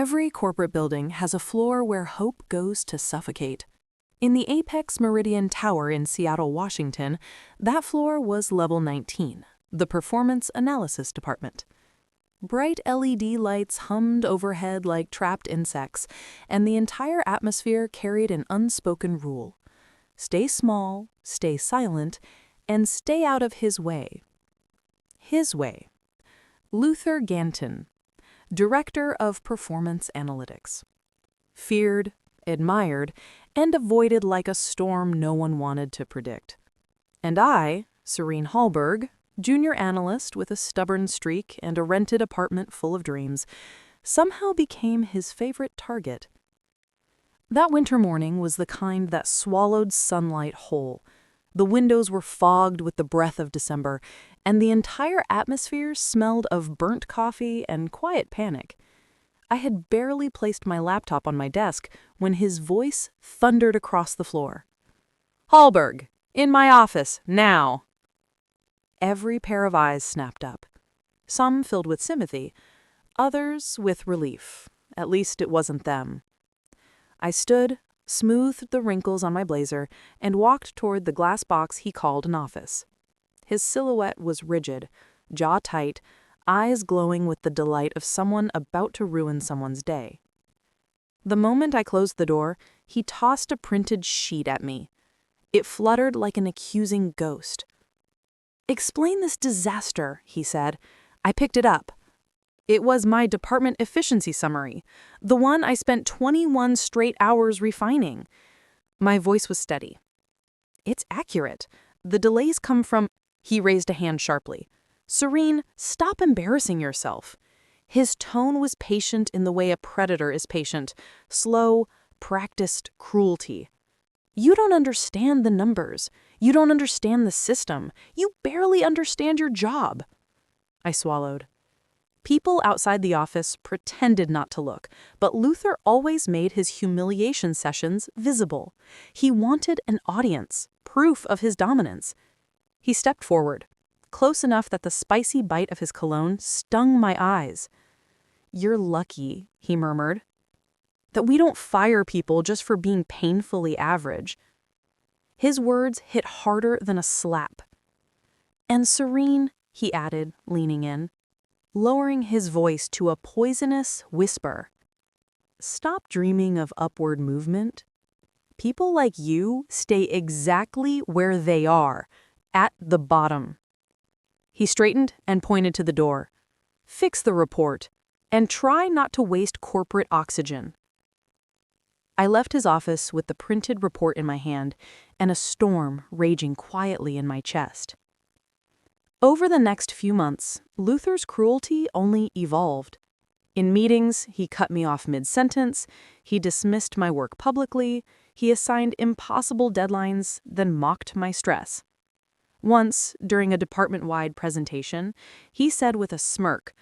Every corporate building has a floor where hope goes to suffocate. In the Apex Meridian Tower in Seattle, Washington, that floor was level 19, the Performance Analysis Department. Bright LED lights hummed overhead like trapped insects, and the entire atmosphere carried an unspoken rule. Stay small, stay silent, and stay out of his way. His way. Luther Ganton, Director of Performance Analytics. Feared, admired, and avoided like a storm no one wanted to predict. And I, Serene Hallberg, junior analyst with a stubborn streak and a rented apartment full of dreams, somehow became his favorite target. That winter morning was the kind that swallowed sunlight whole. The windows were fogged with the breath of December, and the entire atmosphere smelled of burnt coffee and quiet panic. I had barely placed my laptop on my desk when his voice thundered across the floor. "Hallberg, in my office, now!" Every pair of eyes snapped up, some filled with sympathy, others with relief. At least it wasn't them. I stood, smoothed the wrinkles on my blazer, and walked toward the glass box he called an office. His silhouette was rigid, jaw tight, eyes glowing with the delight of someone about to ruin someone's day. The moment I closed the door, he tossed a printed sheet at me. It fluttered like an accusing ghost. "Explain this disaster," he said. I picked it up. It was my department efficiency summary, the one I spent 21 straight hours refining. My voice was steady. "It's accurate. The delays come from—" He raised a hand sharply. "Serene, stop embarrassing yourself." His tone was patient in the way a predator is patient, slow, practiced cruelty. "You don't understand the numbers. You don't understand the system. You barely understand your job." I swallowed. People outside the office pretended not to look, but Luther always made his humiliation sessions visible. He wanted an audience, proof of his dominance. He stepped forward, close enough that the spicy bite of his cologne stung my eyes. "You're lucky," he murmured, "that we don't fire people just for being painfully average." His words hit harder than a slap. "And Serene," he added, leaning in, lowering his voice to a poisonous whisper, "stop dreaming of upward movement. People like you stay exactly where they are, at the bottom." He straightened and pointed to the door. "Fix the report, and try not to waste corporate oxygen." I left his office with the printed report in my hand and a storm raging quietly in my chest. Over the next few months, Luther's cruelty only evolved. In meetings, he cut me off mid-sentence, he dismissed my work publicly, he assigned impossible deadlines, then mocked my stress. Once, during a department-wide presentation, he said with a smirk,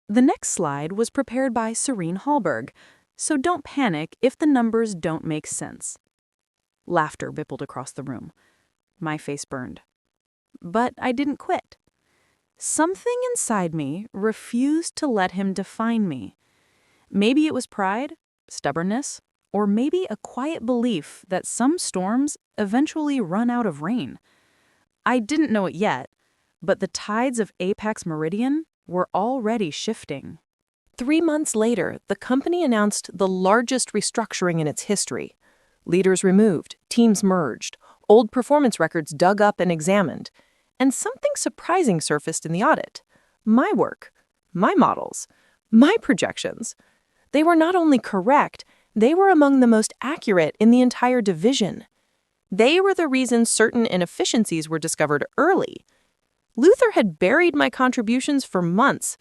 "The next slide was prepared by Serene Hallberg, so don't panic if the numbers don't make sense." Laughter rippled across the room. My face burned. But I didn't quit. Something inside me refused to let him define me. Maybe it was pride, stubbornness, or maybe a quiet belief that some storms eventually run out of rain. I didn't know it yet, but the tides of Apex Meridian were already shifting. 3 months later, the company announced the largest restructuring in its history. Leaders removed, teams merged, old performance records dug up and examined, and something surprising surfaced in the audit. My work, my models, my projections. They were not only correct, they were among the most accurate in the entire division. They were the reason certain inefficiencies were discovered early. Luther had buried my contributions for months,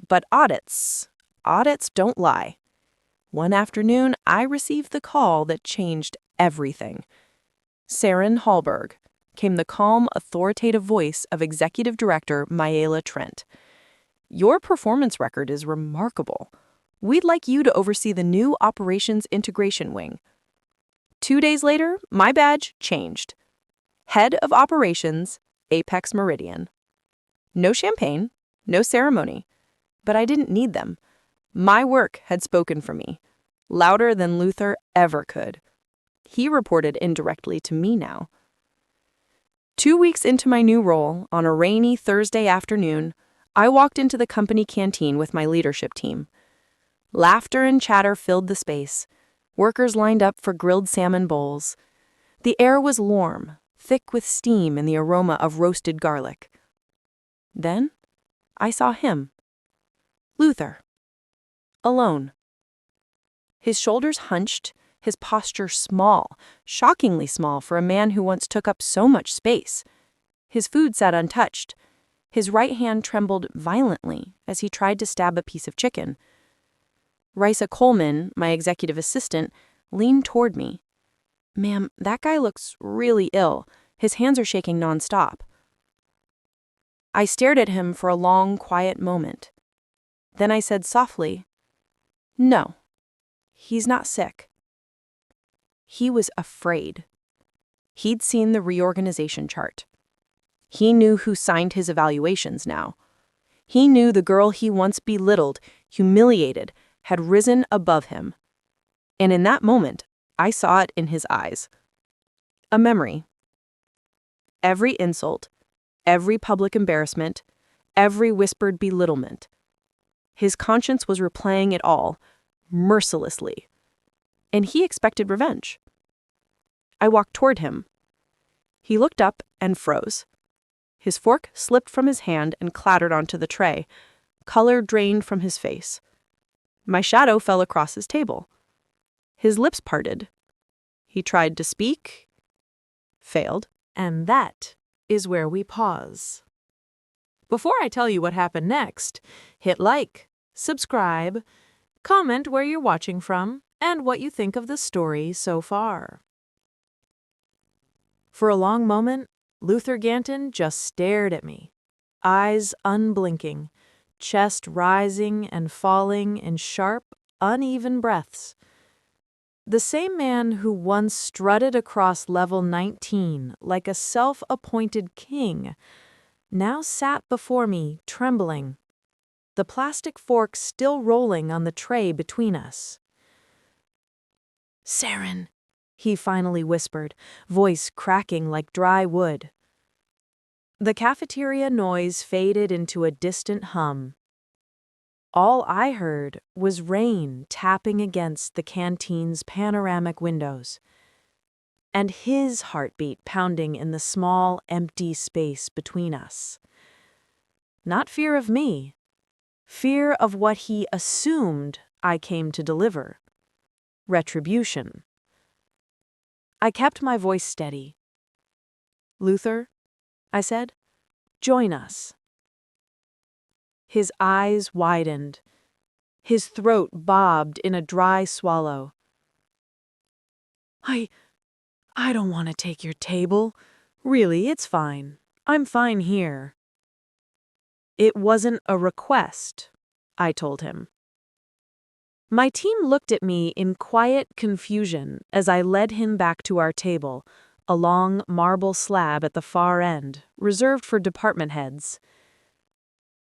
but audits don't lie. One afternoon, I received the call that changed everything. "Serene Hallberg," came the calm, authoritative voice of Executive Director Mayela Trent. "Your performance record is remarkable. We'd like you to oversee the new Operations Integration Wing." 2 days later, my badge changed. Head of Operations, Apex Meridian. No champagne, no ceremony, but I didn't need them. My work had spoken for me, louder than Luther ever could. He reported indirectly to me now. 2 weeks into my new role, on a rainy Thursday afternoon, I walked into the company canteen with my leadership team. Laughter and chatter filled the space. Workers lined up for grilled salmon bowls. The air was warm, thick with steam and the aroma of roasted garlic. Then, I saw him. Luther. Alone. His shoulders hunched, his posture small, shockingly small for a man who once took up so much space. His food sat untouched. His right hand trembled violently as he tried to stab a piece of chicken. Risa Coleman, my executive assistant, leaned toward me. "Ma'am, that guy looks really ill. His hands are shaking nonstop." I stared at him for a long, quiet moment. Then I said softly, "No, he's not sick." He was afraid. He'd seen the reorganization chart. He knew who signed his evaluations now. He knew the girl he once belittled, humiliated, had risen above him. And in that moment, I saw it in his eyes. A memory. Every insult, every public embarrassment, every whispered belittlement. His conscience was replaying it all, mercilessly. And he expected revenge. I walked toward him. He looked up and froze. His fork slipped from his hand and clattered onto the tray. Color drained from his face. My shadow fell across his table. His lips parted. He tried to speak, failed. And that is where we pause. Before I tell you what happened next, hit like, subscribe, comment where you're watching from, and what you think of the story so far. For a long moment, Luther Ganton just stared at me, eyes unblinking, chest rising and falling in sharp, uneven breaths. The same man who once strutted across level 19 like a self-appointed king now sat before me, trembling, the plastic fork still rolling on the tray between us. "Saren," he finally whispered, voice cracking like dry wood. The cafeteria noise faded into a distant hum. All I heard was rain tapping against the canteen's panoramic windows, and his heartbeat pounding in the small, empty space between us. Not fear of me, fear of what he assumed I came to deliver. Retribution. I kept my voice steady. "Luther," I said, "join us." His eyes widened. His throat bobbed in a dry swallow. I don't want to take your table. Really, it's fine. I'm fine here." "It wasn't a request," I told him. My team looked at me in quiet confusion as I led him back to our table, a long marble slab at the far end, reserved for department heads.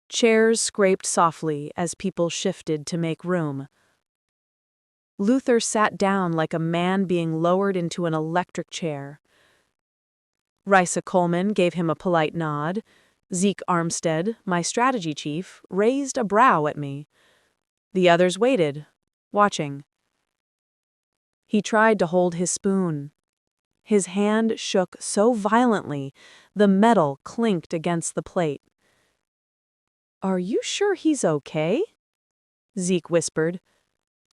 Chairs scraped softly as people shifted to make room. Luther sat down like a man being lowered into an electric chair. Risa Coleman gave him a polite nod. Zeke Armstead, my strategy chief, raised a brow at me. The others waited, watching. He tried to hold his spoon. His hand shook so violently, the metal clinked against the plate. "Are you sure he's okay?" Zeke whispered.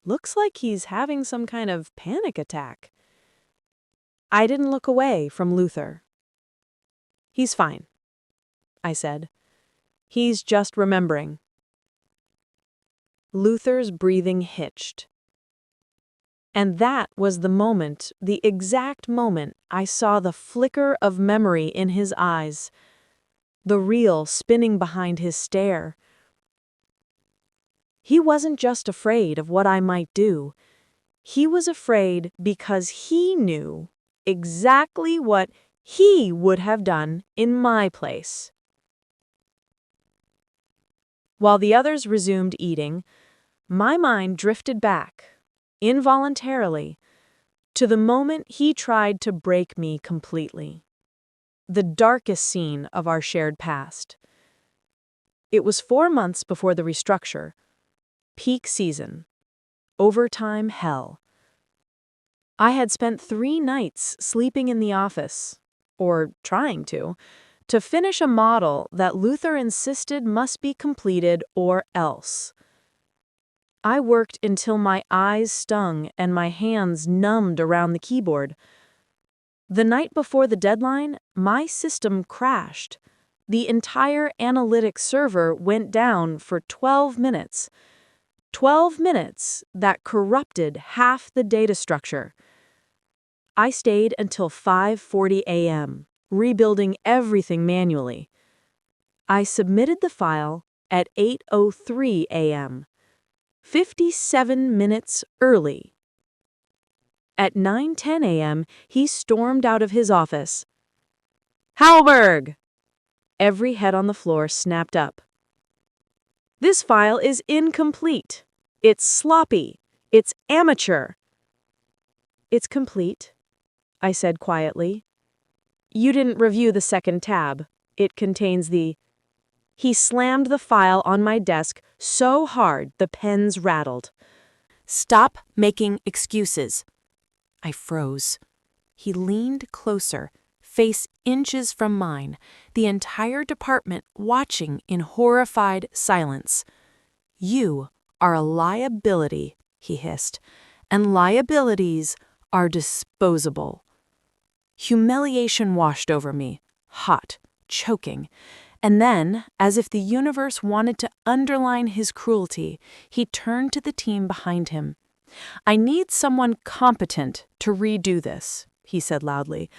"Looks like he's having some kind of panic attack." I didn't look away from Luther. "He's fine," I said. "He's just remembering." Luther's breathing hitched. And that was the moment, the exact moment, I saw the flicker of memory in his eyes, the reel spinning behind his stare. He wasn't just afraid of what I might do. He was afraid because he knew exactly what he would have done in my place. While the others resumed eating, My mind drifted back, involuntarily, to the moment he tried to break me completely. The darkest scene of our shared past. It was 4 months before the restructure. Peak season. Overtime hell. I had spent 3 nights sleeping in the office, or trying to finish a model that Luther insisted must be completed or else. I worked until my eyes stung and my hands numbed around the keyboard. The night before the deadline, my system crashed. The entire analytics server went down for 12 minutes. 12 minutes that corrupted half the data structure. I stayed until 5:40 a.m., rebuilding everything manually. I submitted the file at 8:03 a.m., 57 minutes early. At 9:10 a.m., he stormed out of his office. "Halberg!" Every head on the floor snapped up. "This file is incomplete. It's sloppy. It's amateur." "It's complete," I said quietly. "You didn't review the second tab. It contains the—" He slammed the file on my desk so hard the pens rattled. "Stop making excuses." I froze. He leaned closer, face inches from mine, the entire department watching in horrified silence. "You are a liability," he hissed, "and liabilities are disposable." Humiliation washed over me, hot, choking, and then, as if the universe wanted to underline his cruelty, he turned to the team behind him. "I need someone competent to redo this," he said loudly,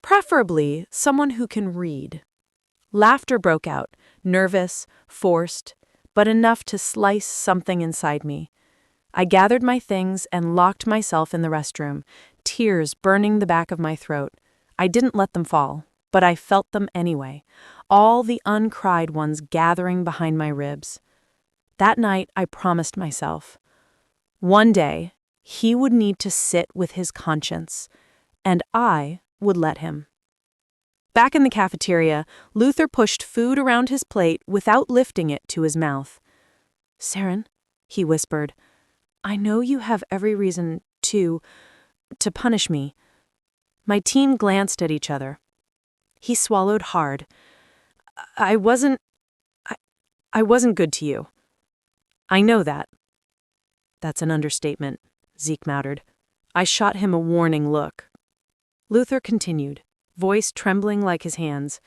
"preferably someone who can read." Laughter broke out, nervous, forced, but enough to slice something inside me. I gathered my things and locked myself in the restroom, tears burning the back of my throat. I didn't let them fall, but I felt them anyway, all the uncried ones gathering behind my ribs. That night, I promised myself, one day, he would need to sit with his conscience, and I would let him. Back in the cafeteria, Luther pushed food around his plate without lifting it to his mouth. "Saren," he whispered, "I know you have every reason to punish me." My team glanced at each other. He swallowed hard. I wasn't good to you. I know that." "That's an understatement," Zeke muttered. I shot him a warning look. Luther continued, voice trembling like his hands.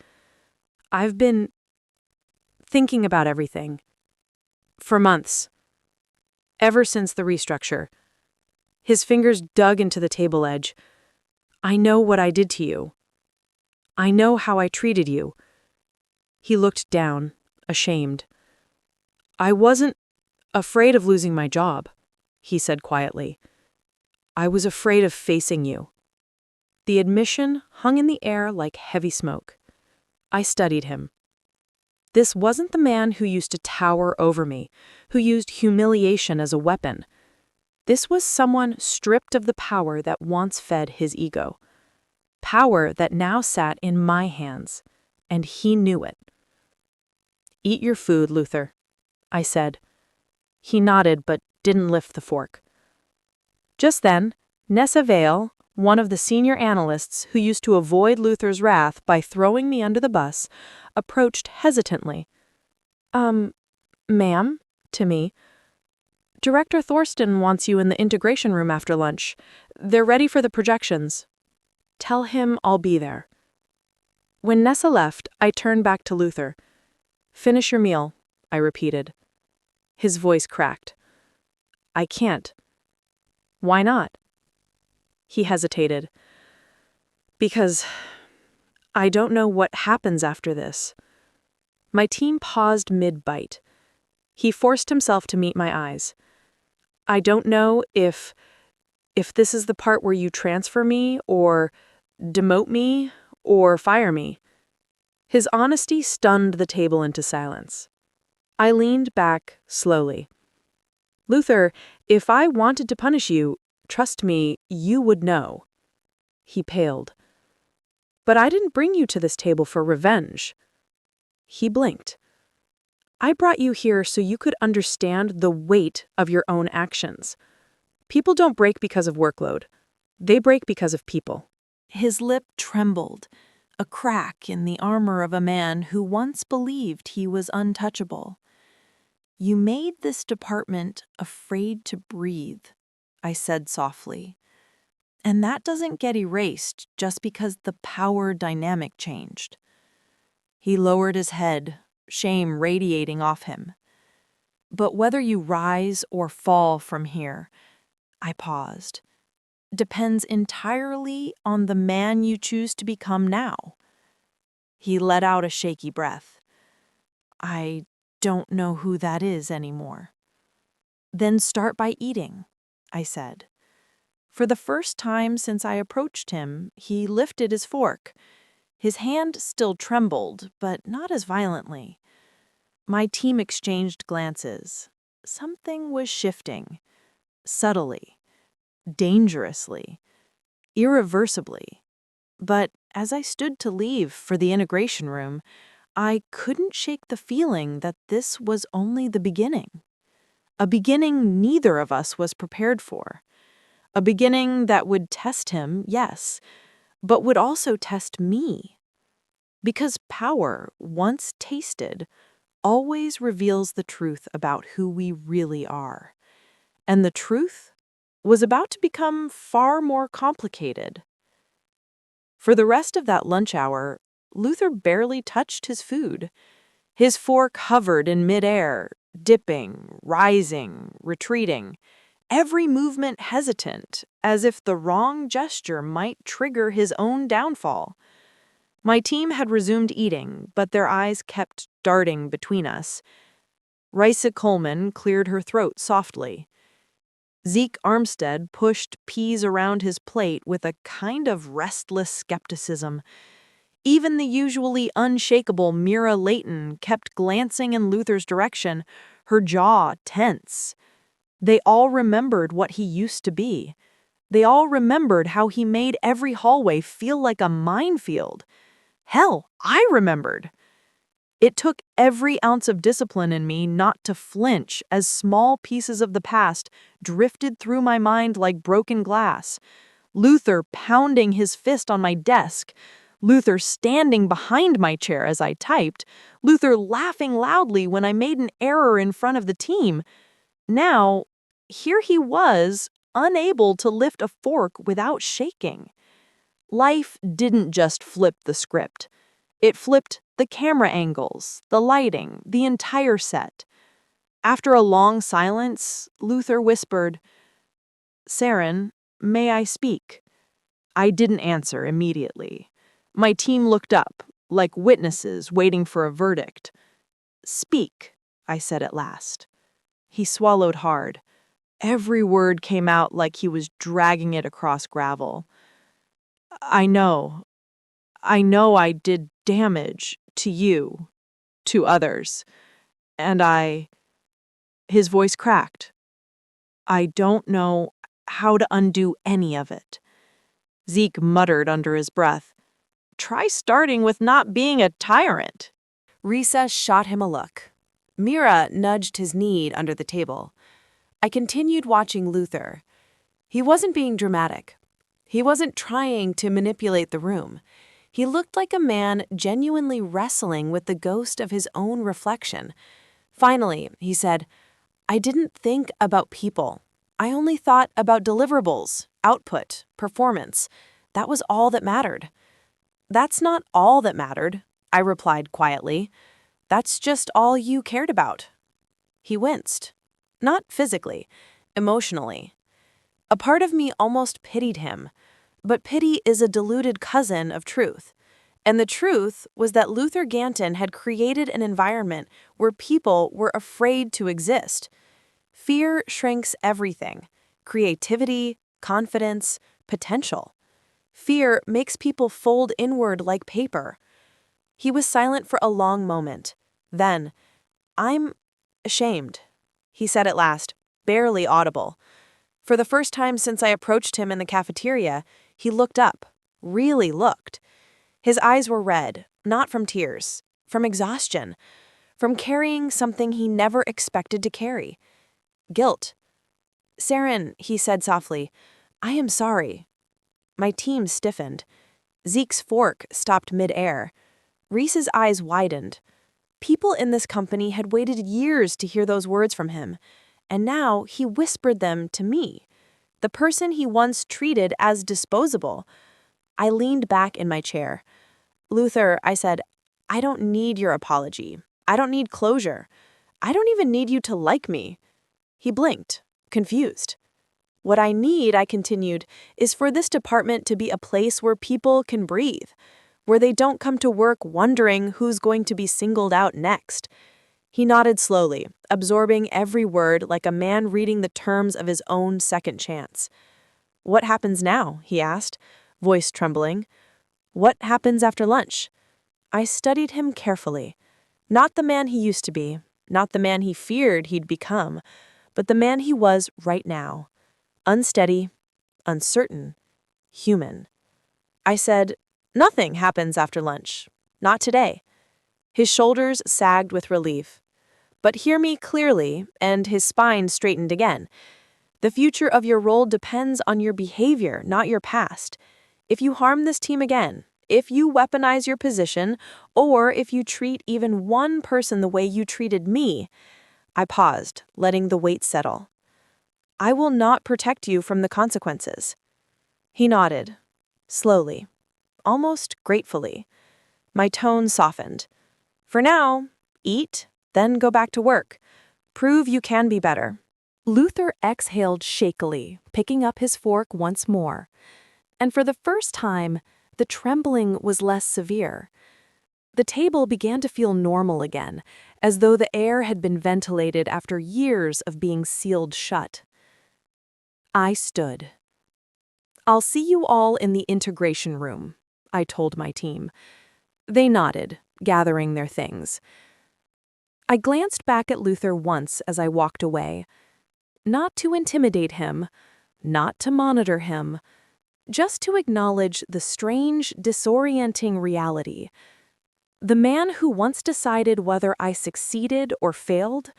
"I've been thinking about everything. For months. Ever since the restructure." His fingers dug into the table edge. "I know what I did to you. I know how I treated you." He looked down, ashamed. "I wasn't afraid of losing my job," he said quietly. "I was afraid of facing you." The admission hung in the air like heavy smoke. I studied him. This wasn't the man who used to tower over me, who used humiliation as a weapon. This was someone stripped of the power that once fed his ego. Power that now sat in my hands, and he knew it. "Eat your food, Luther," I said. He nodded but didn't lift the fork. Just then, Nessa Vale, one of the senior analysts who used to avoid Luther's wrath by throwing me under the bus, approached hesitantly. Ma'am," to me. "Director Thorsten wants you in the integration room after lunch. They're ready for the projections. Tell him I'll be there." When Nessa left, I turned back to Luther. "Finish your meal," I repeated. His voice cracked. "I can't." "Why not?" He hesitated. "Because I don't know what happens after this." My team paused mid-bite. He forced himself to meet my eyes. "I don't know if this is the part where you transfer me, or demote me, or fire me." His honesty stunned the table into silence. I leaned back slowly. Luther, if I wanted to punish you, trust me, you would know. He paled. But I didn't bring you to this table for revenge. He blinked. I brought you here so you could understand the weight of your own actions. People don't break because of workload. They break because of people. His lip trembled, a crack in the armor of a man who once believed he was untouchable. You made this department afraid to breathe, I said softly. And that doesn't get erased just because the power dynamic changed. He lowered his head, shame radiating off him. But whether you rise or fall from here, I paused, depends entirely on the man you choose to become now. He let out a shaky breath. I don't know who that is anymore. Then start by eating, I said. For the first time since I approached him, he lifted his fork. His hand still trembled, but not as violently. My team exchanged glances. Something was shifting. Subtly. Dangerously. Irreversibly. But as I stood to leave for the integration room, I couldn't shake the feeling that this was only the beginning. A beginning neither of us was prepared for. A beginning that would test him, yes, but would also test me. Because power, once tasted, always reveals the truth about who we really are. And the truth was about to become far more complicated. For the rest of that lunch hour, Luther barely touched his food. His fork hovered in midair, dipping, rising, retreating, every movement hesitant, as if the wrong gesture might trigger his own downfall. My team had resumed eating, but their eyes kept darting between us. Risa Coleman cleared her throat softly. Zeke Armstead pushed peas around his plate with a kind of restless skepticism. Even the usually unshakable Mira Layton kept glancing in Luther's direction, her jaw tense. They all remembered what he used to be. They all remembered how he made every hallway feel like a minefield. Hell, I remembered. It took every ounce of discipline in me not to flinch as small pieces of the past drifted through my mind like broken glass. Luther pounding his fist on my desk, Luther standing behind my chair as I typed, Luther laughing loudly when I made an error in front of the team. Now, here he was, unable to lift a fork without shaking. Life didn't just flip the script. It flipped the camera angles, the lighting, the entire set. After a long silence, Luther whispered, "Saren, may I speak?" I didn't answer immediately. My team looked up, like witnesses waiting for a verdict. "Speak," I said at last. He swallowed hard. Every word came out like he was dragging it across gravel. I know I did damage to you, to others, and his voice cracked. I don't know how to undo any of it. Zeke muttered under his breath, "Try starting with not being a tyrant." Risa shot him a look. Mira nudged his knee under the table. I continued watching Luther. He wasn't being dramatic. He wasn't trying to manipulate the room. He looked like a man genuinely wrestling with the ghost of his own reflection. Finally, he said, "I didn't think about people. I only thought about deliverables, output, performance. That was all that mattered." "That's not all that mattered," I replied quietly. "That's just all you cared about." He winced. Not physically, emotionally. A part of me almost pitied him, but pity is a diluted cousin of truth. And the truth was that Luther Ganton had created an environment where people were afraid to exist. Fear shrinks everything: creativity, confidence, potential. Fear makes people fold inward like paper. He was silent for a long moment. Then, "I'm ashamed," he said at last. barely audible. For the first time since I approached him in the cafeteria, he looked up, really looked. His eyes were red, not from tears, from exhaustion, from carrying something he never expected to carry. Guilt. "Saren," he said softly, "I am sorry." My team stiffened. Zeke's fork stopped mid-air. Reese's eyes widened. People in this company had waited years to hear those words from him, and now he whispered them to me, the person he once treated as disposable. I leaned back in my chair. "Luther," I said, "I don't need your apology. I don't need closure. I don't even need you to like me." He blinked, confused. "What I need," I continued, "is for this department to be a place where people can breathe, where they don't come to work wondering who's going to be singled out next." He nodded slowly, absorbing every word like a man reading the terms of his own second chance. "What happens now?" he asked, voice trembling. "What happens after lunch?" I studied him carefully. Not the man he used to be, not the man he feared he'd become, but the man he was right now. Unsteady, uncertain, human. I said, "Nothing happens after lunch. Not today." His shoulders sagged with relief. "But hear me clearly," and his spine straightened again. "The future of your role depends on your behavior, not your past. If you harm this team again, if you weaponize your position, or if you treat even one person the way you treated me," I paused, letting the weight settle, "I will not protect you from the consequences." He nodded, slowly, almost gratefully. My tone softened. "For now, eat, then go back to work. Prove you can be better." Luther exhaled shakily, picking up his fork once more. And for the first time, the trembling was less severe. The table began to feel normal again, as though the air had been ventilated after years of being sealed shut. I stood. "I'll see you all in the integration room," I told my team. They nodded, gathering their things. I glanced back at Luther once as I walked away. Not to intimidate him, not to monitor him, just to acknowledge the strange, disorienting reality. The man who once decided whether I succeeded or failed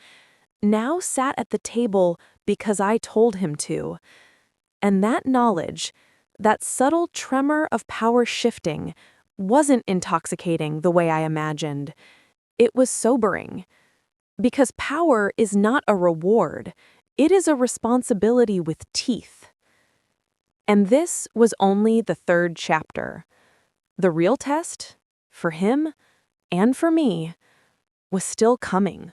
now sat at the table because I told him to. And that knowledge, that subtle tremor of power shifting, wasn't intoxicating the way I imagined. It was sobering. Because power is not a reward, it is a responsibility with teeth. And this was only the third chapter. The real test, for him and for me, was still coming.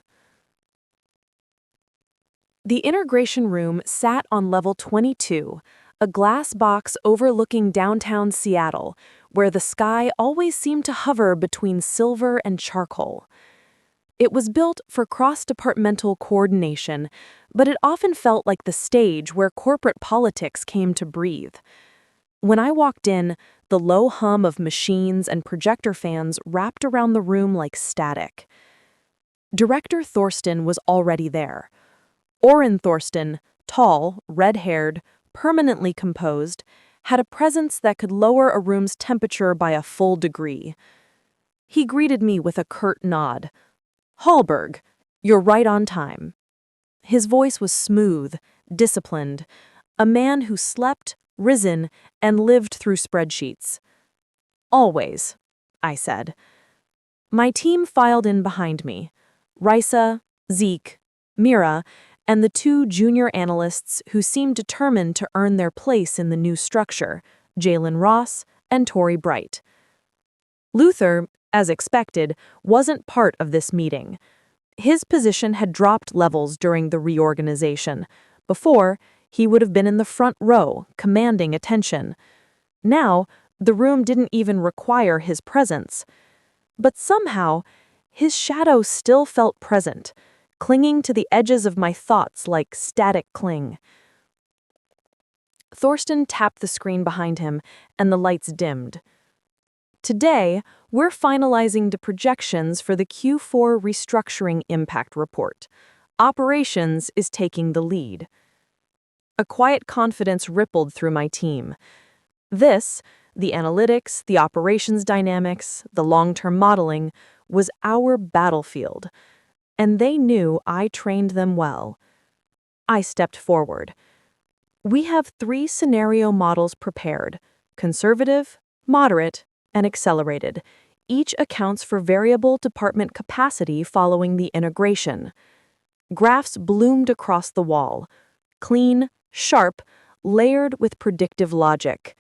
The integration room sat on level 22, a glass box overlooking downtown Seattle, where the sky always seemed to hover between silver and charcoal. It was built for cross-departmental coordination, but it often felt like the stage where corporate politics came to breathe. When I walked in, the low hum of machines and projector fans wrapped around the room like static. Director Thorsten was already there. Orrin Thorsten, tall, red-haired, permanently composed, had a presence that could lower a room's temperature by a full degree. He greeted me with a curt nod. "Hallberg, you're right on time." His voice was smooth, disciplined, a man who slept, risen, and lived through spreadsheets. "Always," I said. My team filed in behind me. Risa, Zeke, Mira, and the two junior analysts who seemed determined to earn their place in the new structure, Jalen Ross and Tori Bright. Luther, as expected, wasn't part of this meeting. His position had dropped levels during the reorganization. Before, he would have been in the front row, commanding attention. Now, the room didn't even require his presence. But somehow, his shadow still felt present, clinging to the edges of my thoughts like static cling. Thorsten tapped the screen behind him, and the lights dimmed. Today, we're finalizing the projections for the Q4 restructuring impact report, Operations is taking the lead. A quiet confidence rippled through my team. This, the analytics, the operations dynamics, the long-term modeling, was our battlefield. And they knew I trained them well. I stepped forward. We have 3 scenario models prepared: conservative, moderate, and accelerated. Each accounts for variable department capacity following the integration. Graphs bloomed across the wall, clean, sharp, layered with predictive logic.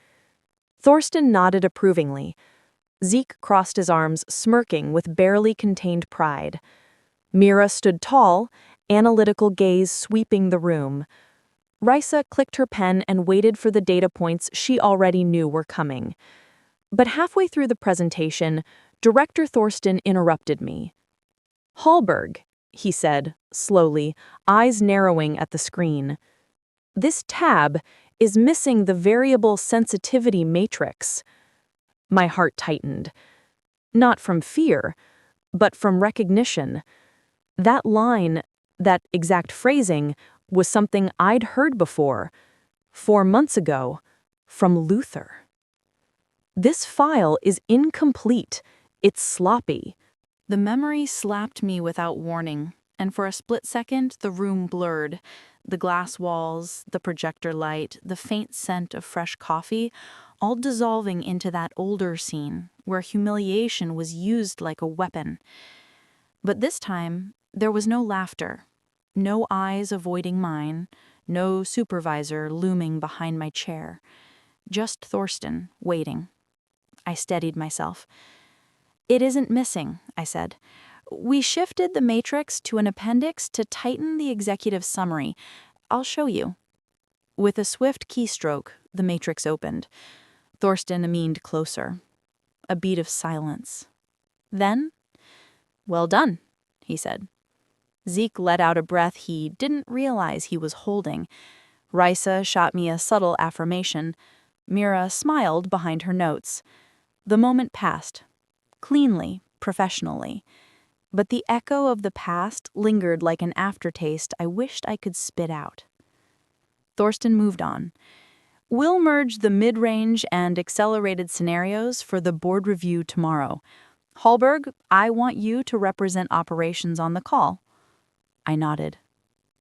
Thorsten nodded approvingly. Zeke crossed his arms, smirking with barely contained pride. Mira stood tall, analytical gaze sweeping the room. Risa clicked her pen and waited for the data points she already knew were coming. But halfway through the presentation, Director Thorsten interrupted me. "Hallberg," he said, slowly, eyes narrowing at the screen. "This tab is missing the variable sensitivity matrix." My heart tightened. Not from fear, but from recognition. That line, that exact phrasing, was something I'd heard before, 4 months ago, from Luther. "This file is incomplete. It's sloppy." The memory slapped me without warning, and for a split second the room blurred. The glass walls, the projector light, the faint scent of fresh coffee, all dissolving into that older scene where humiliation was used like a weapon. But this time, there was no laughter, no eyes avoiding mine, no supervisor looming behind my chair. Just Thorsten, waiting. I steadied myself. "It isn't missing," I said. "We shifted the matrix to an appendix to tighten the executive summary. I'll show you." With a swift keystroke, the matrix opened. Thorsten leaned closer. A beat of silence. Then, "Well done," he said. Zeke let out a breath he didn't realize he was holding. Risa shot me a subtle affirmation. Mira smiled behind her notes. The moment passed. Cleanly, professionally. But the echo of the past lingered like an aftertaste I wished I could spit out. Thorsten moved on. "We'll merge the mid-range and accelerated scenarios for the board review tomorrow. Hallberg, I want you to represent operations on the call." I nodded.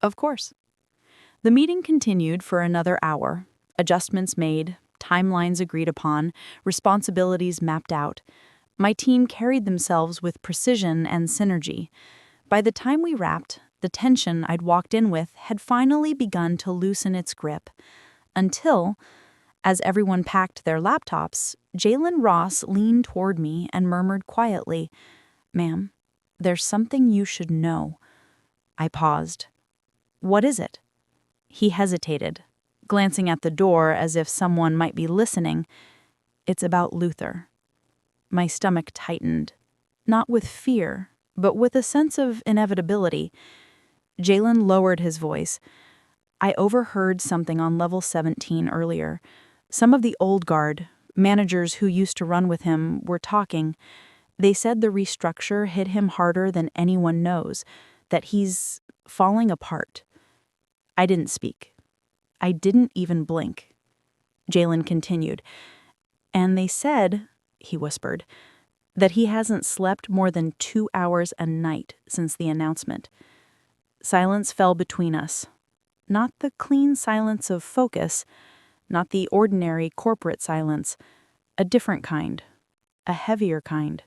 "Of course." The meeting continued for another hour. Adjustments made, timelines agreed upon, responsibilities mapped out. My team carried themselves with precision and synergy. By the time we wrapped, the tension I'd walked in with had finally begun to loosen its grip. Until, as everyone packed their laptops, Jalen Ross leaned toward me and murmured quietly, "Ma'am, there's something you should know." I paused. "What is it?" He hesitated, glancing at the door as if someone might be listening. "It's about Luther." My stomach tightened, not with fear, but with a sense of inevitability. Jalen lowered his voice. "I overheard something on level 17 earlier. Some of the old guard, managers who used to run with him, were talking. They said the restructure hit him harder than anyone knows, that he's falling apart." I didn't speak. I didn't even blink. Jalen continued. "And they said," he whispered, "that he hasn't slept more than 2 hours a night since the announcement." Silence fell between us. Not the clean silence of focus, not the ordinary corporate silence, a different kind, a heavier kind.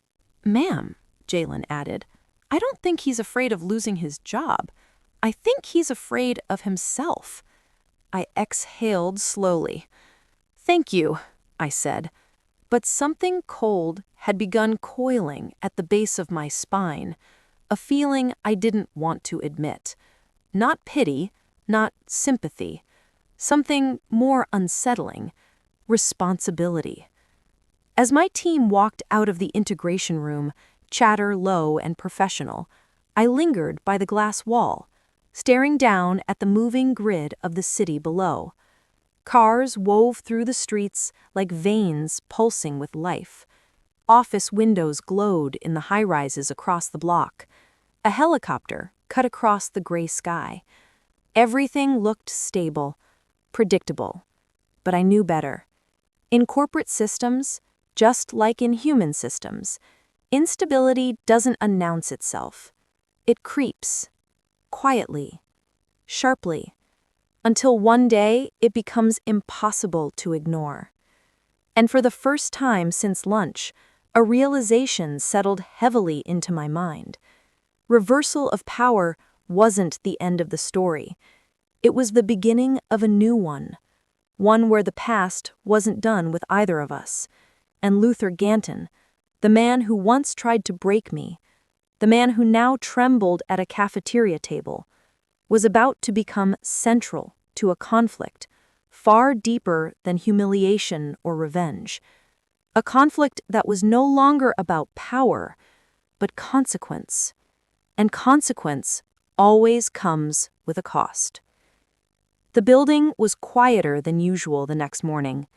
"Ma'am," Jalen added, "I don't think he's afraid of losing his job. I think he's afraid of himself." I exhaled slowly. "Thank you," I said. But something cold had begun coiling at the base of my spine, a feeling I didn't want to admit. Not pity, not sympathy. Something more unsettling. Responsibility. As my team walked out of the integration room, chatter low and professional, I lingered by the glass wall, staring down at the moving grid of the city below. Cars wove through the streets like veins pulsing with life. Office windows glowed in the high-rises across the block. A helicopter, cut across the gray sky. Everything looked stable, predictable, but I knew better. In corporate systems, just like in human systems, instability doesn't announce itself. It creeps, quietly, sharply, until one day it becomes impossible to ignore. And for the first time since lunch, a realization settled heavily into my mind. Reversal of power wasn't the end of the story. It was the beginning of a new one where the past wasn't done with either of us. And Luther Ganton, the man who once tried to break me, the man who now trembled at a cafeteria table, was about to become central to a conflict far deeper than humiliation or revenge. A conflict that was no longer about power, but consequence. And consequence always comes with a cost. The building was quieter than usual the next morning.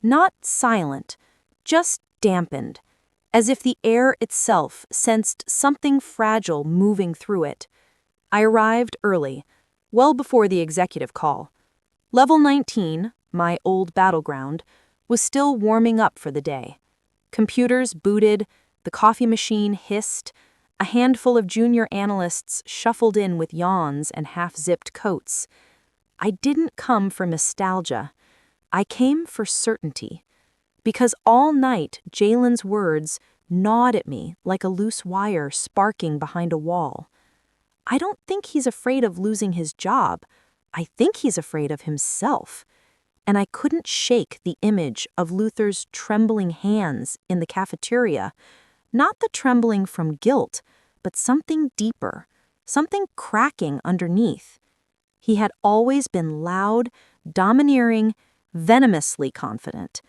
Not silent, just dampened, as if the air itself sensed something fragile moving through it. I arrived early, well before the executive call. Level 19, my old battleground, was still warming up for the day. Computers booted, the coffee machine hissed, a handful of junior analysts shuffled in with yawns and half-zipped coats. I didn't come for nostalgia. I came for certainty. Because all night, Jalen's words gnawed at me like a loose wire sparking behind a wall. I don't think he's afraid of losing his job. I think he's afraid of himself. And I couldn't shake the image of Luther's trembling hands in the cafeteria. Not the trembling from guilt, but something deeper, something cracking underneath. He had always been loud, domineering, venomously confident.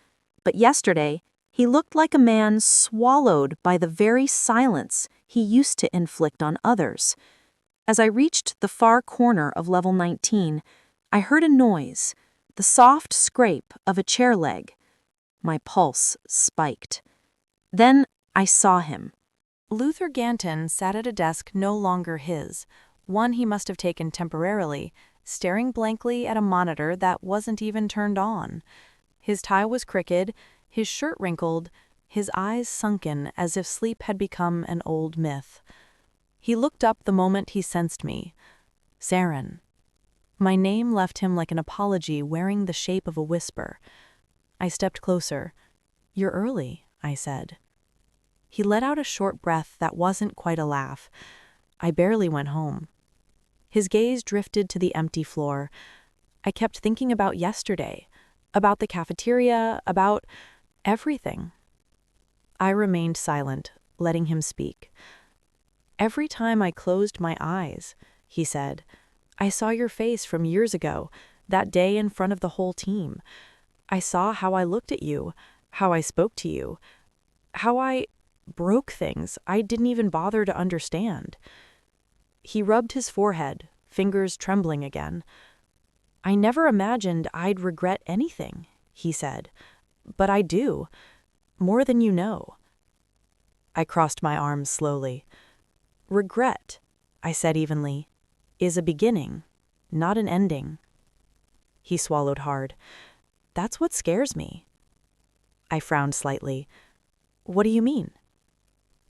But yesterday, he looked like a man swallowed by the very silence he used to inflict on others. As I reached the far corner of level 19, I heard a noise, the soft scrape of a chair leg. My pulse spiked. Then I saw him. Luther Ganton sat at a desk no longer his, one he must have taken temporarily, staring blankly at a monitor that wasn't even turned on. His tie was crooked, his shirt wrinkled, his eyes sunken as if sleep had become an old myth. He looked up the moment he sensed me. Saren. My name left him like an apology wearing the shape of a whisper. I stepped closer. "You're early," I said. He let out a short breath that wasn't quite a laugh. I barely went home. His gaze drifted to the empty floor. I kept thinking about yesterday, about the cafeteria, about everything. I remained silent, letting him speak. "Every time I closed my eyes," he said, "I saw your face from years ago, that day in front of the whole team. I saw how I looked at you, how I spoke to you, how I broke things I didn't even bother to understand." He rubbed his forehead, fingers trembling again. "I never imagined I'd regret anything," he said. "But I do. More than you know." I crossed my arms slowly. "Regret," I said evenly, "is a beginning, not an ending." He swallowed hard. "That's what scares me." I frowned slightly. "What do you mean?"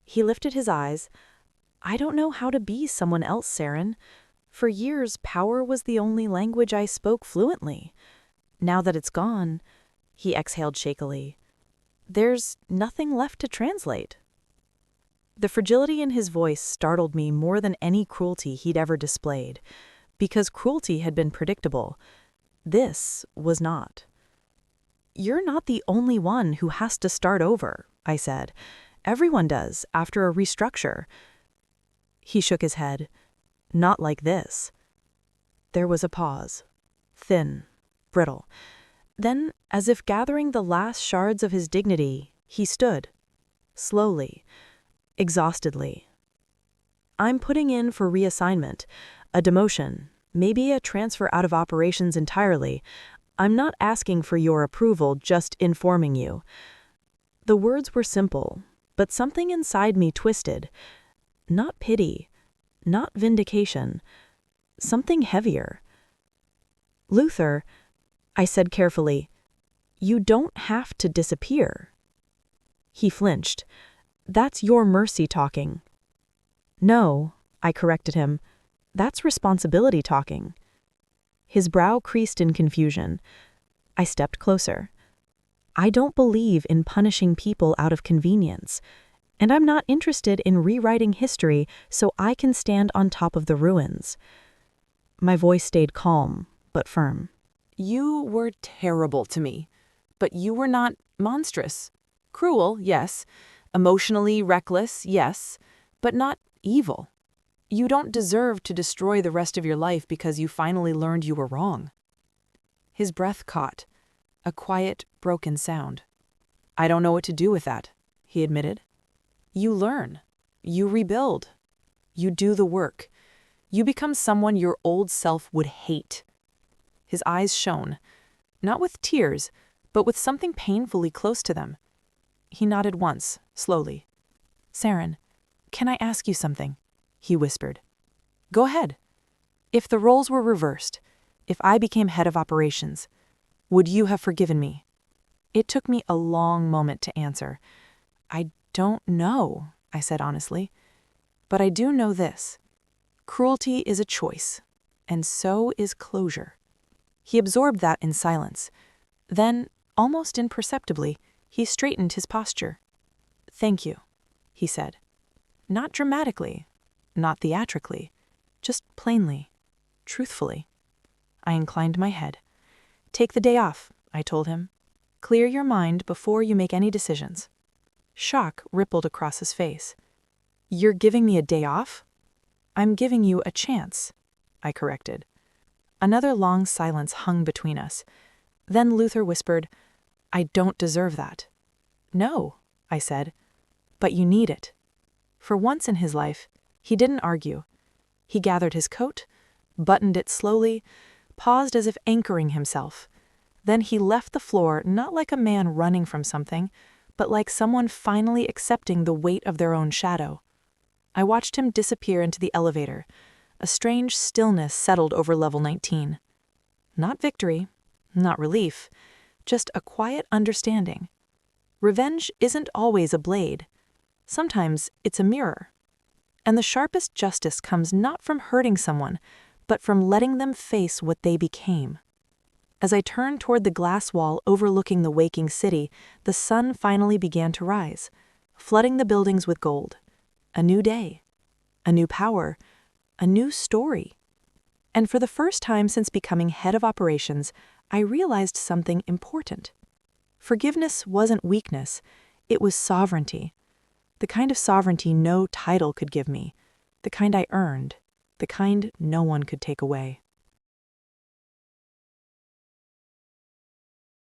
He lifted his eyes. "I don't know how to be someone else, Saren. For years, power was the only language I spoke fluently. Now that it's gone," he exhaled shakily, "there's nothing left to translate." The fragility in his voice startled me more than any cruelty he'd ever displayed, because cruelty had been predictable. This was not. "You're not the only one who has to start over," I said. "Everyone does, after a restructure." He shook his head. "Not like this." There was a pause. Thin, brittle. Then, as if gathering the last shards of his dignity, he stood. Slowly. Exhaustedly. "I'm putting in for reassignment, a demotion, maybe a transfer out of operations entirely. I'm not asking for your approval, just informing you." The words were simple, but something inside me twisted. Not pity, not vindication. Something heavier. "Luther," I said carefully, "you don't have to disappear." He flinched. "That's your mercy talking." "No," I corrected him. "That's responsibility talking." His brow creased in confusion. I stepped closer. "I don't believe in punishing people out of convenience, and I'm not interested in rewriting history so I can stand on top of the ruins." My voice stayed calm, but firm. "You were terrible to me, but you were not monstrous. Cruel, yes. Emotionally reckless, yes, but not evil. You don't deserve to destroy the rest of your life because you finally learned you were wrong." His breath caught, a quiet, broken sound. "I don't know what to do with that," he admitted. "You learn. You rebuild. You do the work. You become someone your old self would hate." His eyes shone, not with tears, but with something painfully close to them. He nodded once, slowly. "Saren, can I ask you something?" he whispered. "Go ahead. If the roles were reversed, if I became head of operations, would you have forgiven me?" It took me a long moment to answer. "I don't know," I said honestly. "But I do know this. Cruelty is a choice, and so is closure." He absorbed that in silence. Then, almost imperceptibly, he straightened his posture. "Thank you," he said. Not dramatically, not theatrically, just plainly, truthfully. I inclined my head. "Take the day off," I told him. "Clear your mind before you make any decisions." Shock rippled across his face. "You're giving me a day off?" "I'm giving you a chance," I corrected. Another long silence hung between us. Then Luther whispered, "I don't deserve that." "No," I said, "but you need it." For once in his life, he didn't argue. He gathered his coat, buttoned it slowly, paused as if anchoring himself. Then he left the floor not like a man running from something, but like someone finally accepting the weight of their own shadow. I watched him disappear into the elevator. A strange stillness settled over level 19. Not victory, not relief, just a quiet understanding. Revenge isn't always a blade. Sometimes it's a mirror. And the sharpest justice comes not from hurting someone, but from letting them face what they became. As I turned toward the glass wall overlooking the waking city, the sun finally began to rise, flooding the buildings with gold. A new day, a new power, a new story. And for the first time since becoming head of operations, I realized something important. Forgiveness wasn't weakness, it was sovereignty. The kind of sovereignty no title could give me, the kind I earned, the kind no one could take away.